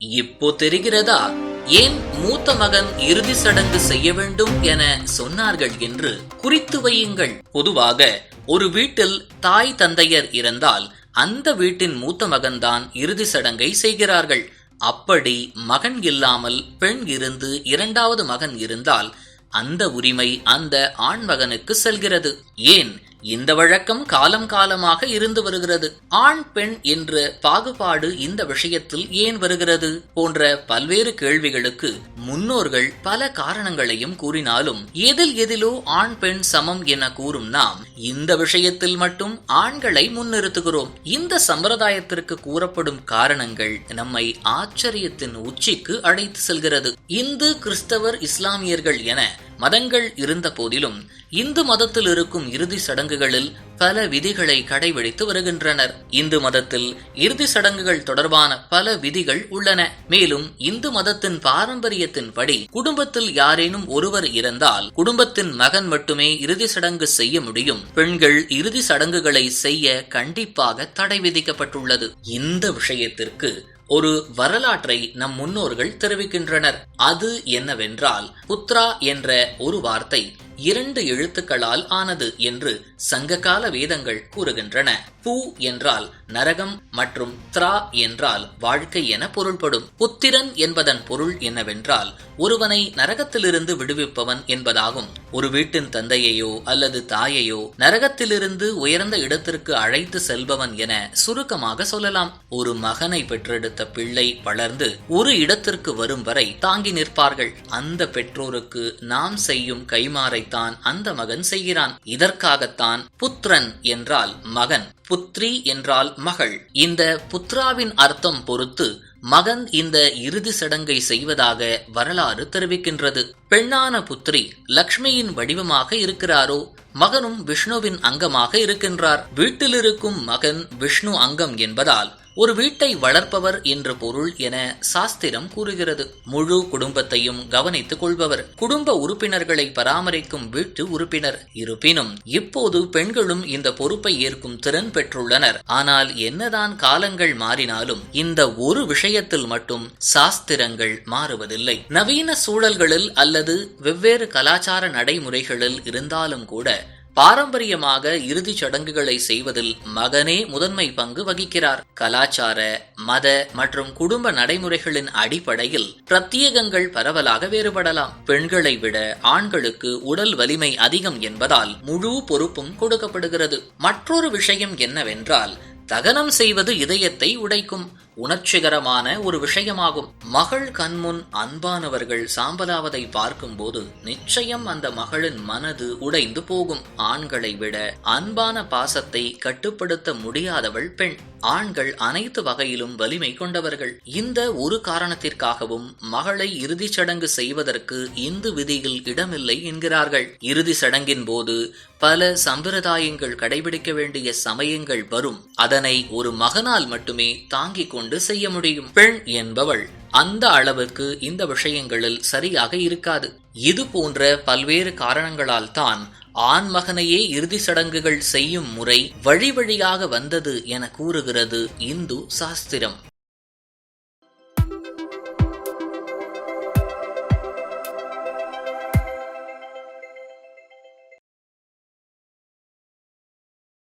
இப்போ தெரிகிறதா ஏன் மூத்த மகன் இறுதி சடங்கு செய்ய வேண்டும் என சொன்னார்கள் என்று குறித்து வையுங்கள். பொதுவாக ஒரு வீட்டில் தாய் தந்தையர் இறந்தால் அந்த வீட்டின் மூத்த மகன்தான் இறுதி சடங்கை செய்கிறார்கள். அப்படி மகன் இல்லாமல் பெண் இருந்து இரண்டாவது மகன் இருந்தால் அந்த உரிமை அந்த ஆண் மகனுக்கு செல்கிறது. ஏன் இந்த வழக்கம் காலம் காலமாக இருந்து வருகிறது? ஆண் பெண் என்ற பாகுபாடு இந்த விஷயத்தில் ஏன் வருகிறது போன்ற பல்வேறு கேள்விகளுக்கு முன்னோர்கள் பல காரணங்களையும் கூறினாலும் எதிலோ ஆண் பெண் சமம் என கூறும் நாம் இந்த விஷயத்தில் மட்டும் ஆண்களை முன்னிறுத்துகிறோம். இந்த சம்பிரதாயத்திற்கு கூறப்படும் காரணங்கள் நம்மை ஆச்சரியத்தின் உச்சிக்கு அழைத்து செல்கிறது. இந்து, கிறிஸ்தவர், இஸ்லாமியர்கள் என மதங்கள் இருந்த போதிலும் இந்து மதத்தில் இருக்கும் இறுதி சடங்குகளில் பல விதிகளை கடைபிடித்து வருகின்றனர். இந்து மதத்தில் இறுதி சடங்குகள் தொடர்பான பல விதிகள் உள்ளன. மேலும் இந்து மதத்தின் பாரம்பரியத்தின்படி குடும்பத்தில் யாரேனும் ஒருவர் இறந்தால் குடும்பத்தின் மகன் மட்டுமே இறுதி சடங்கு செய்ய முடியும். பெண்கள் இறுதி சடங்குகளை செய்ய கண்டிப்பாக தடை விதிக்கப்பட்டுள்ளது. இந்த விஷயத்திற்கு ஒரு வரலாற்றை நம் முன்னோர்கள் தெரிவிக்கின்றனர். அது என்னவென்றால், புத்ரா என்ற ஒரு வார்த்தை 2 எழுத்துக்களால் ஆனது என்று சங்ககால வேதங்கள் கூறுகின்றன. பூ என்றால் நரகம் மற்றும் த்ரா என்றால் வாழ்க்கை என பொருள்படும். புத்திரன் என்பதன் பொருள் என்னவென்றால் ஒருவனை நரகத்திலிருந்து விடுவிப்பவன் என்பதாகும். ஒரு வீட்டின் தந்தையையோ அல்லது தாயையோ நரகத்திலிருந்து உயர்ந்த இடத்திற்கு அழைத்து செல்பவன் என சுருக்கமாக சொல்லலாம். ஒரு மகனை பெற்றெடுத்த பிள்ளை வளர்ந்து ஒரு இடத்திற்கு வரும் வரை தாங்கி நிற்பார்கள். அந்த பெற்றோருக்கு நாம் செய்யும் கைமாறை தான் அந்த மகன் செய்கிறான். இதற்காகத்தான் புத்திரன் என்றால் மகன், புத்ரி என்றால் மகள். இந்த புத்ராவின் அர்த்தம் பொறுத்து மகன் இந்த இறுதி சடங்கை செய்வதாக வரலாறு தெரிவிக்கின்றது. பெண்ணான புத்ரி லக்ஷ்மியின் வடிவமாக இருக்கிறாரோ, மகனும் விஷ்ணுவின் அங்கமாக இருக்கின்றார். வீட்டில் இருக்கும் மகன் விஷ்ணு அங்கம் என்பதால் ஒரு வீட்டை வளர்ப்பவர் என்ற பொருள் என சாஸ்திரம் கூறுகிறது. முழு குடும்பத்தையும் கவனித்துக் கொள்பவர், குடும்ப உறுப்பினர்களை பராமரிக்கும் வீட்டு உறுப்பினர். இருப்பினும் இப்போது பெண்களும் இந்த பொறுப்பை ஏற்கும் திறன் பெற்றுள்ளனர். ஆனால் என்னதான் காலங்கள் மாறினாலும் இந்த ஒரு விஷயத்தில் மட்டும் சாஸ்திரங்கள் மாறுவதில்லை. நவீன சூழல்களில் அல்லது வெவ்வேறு கலாச்சார நடைமுறைகளில் இருந்தாலும் கூட பாரம்பரியமாக இறுதி சடங்குகளை செய்வதில் மகனே முதன்மை பங்கு வகிக்கிறார். கலாச்சார, மத மற்றும் குடும்ப நடைமுறைகளின் அடிப்படையில் பிரத்யேகங்கள் பரவலாக வேறுபடலாம். பெண்களை விட ஆண்களுக்கு உடல் வலிமை அதிகம் என்பதால் முழு பொறுப்பும் கொடுக்கப்படுகிறது. மற்றொரு விஷயம் என்னவென்றால், தகனம் செய்வது இதயத்தை உடைக்கும் உணர்ச்சிகரமான ஒரு விஷயமாகும். மகள் கண்முன் அன்பானவர்கள் சாம்பலாவதை பார்க்கும்போது நிச்சயம் அந்த மகளின் மனது உடைந்து போகும். ஆண்களை விட அன்பான பாசத்தை கட்டுப்படுத்த முடியாதவள் பெண். ஆண்கள் அனைத்து வகையிலும் வலிமை கொண்டவர்கள். இந்த ஒரு காரணத்திற்காகவும் மகளை இறுதி சடங்கு செய்வதற்கு இந்து விதியில் இடமில்லை என்கிறார்கள். இறுதி சடங்கின் போது பல சம்பிரதாயங்கள் கடைபிடிக்க வேண்டிய சமயங்கள் வரும். அதனை ஒரு மகனால் மட்டுமே தாங்கிக் கொண்டு செய்ய முடியும். பெண் என்பவள் அந்த அளவுக்கு இந்த விஷயங்களில் சரியாக இருக்காது. இது போன்ற பல்வேறு காரணங்களால் தான் ஆண் மகனையே இறுதி சடங்குகள் செய்யும் முறை வழி வழியாக வந்தது என கூறுகிறது இந்து சாஸ்திரம்.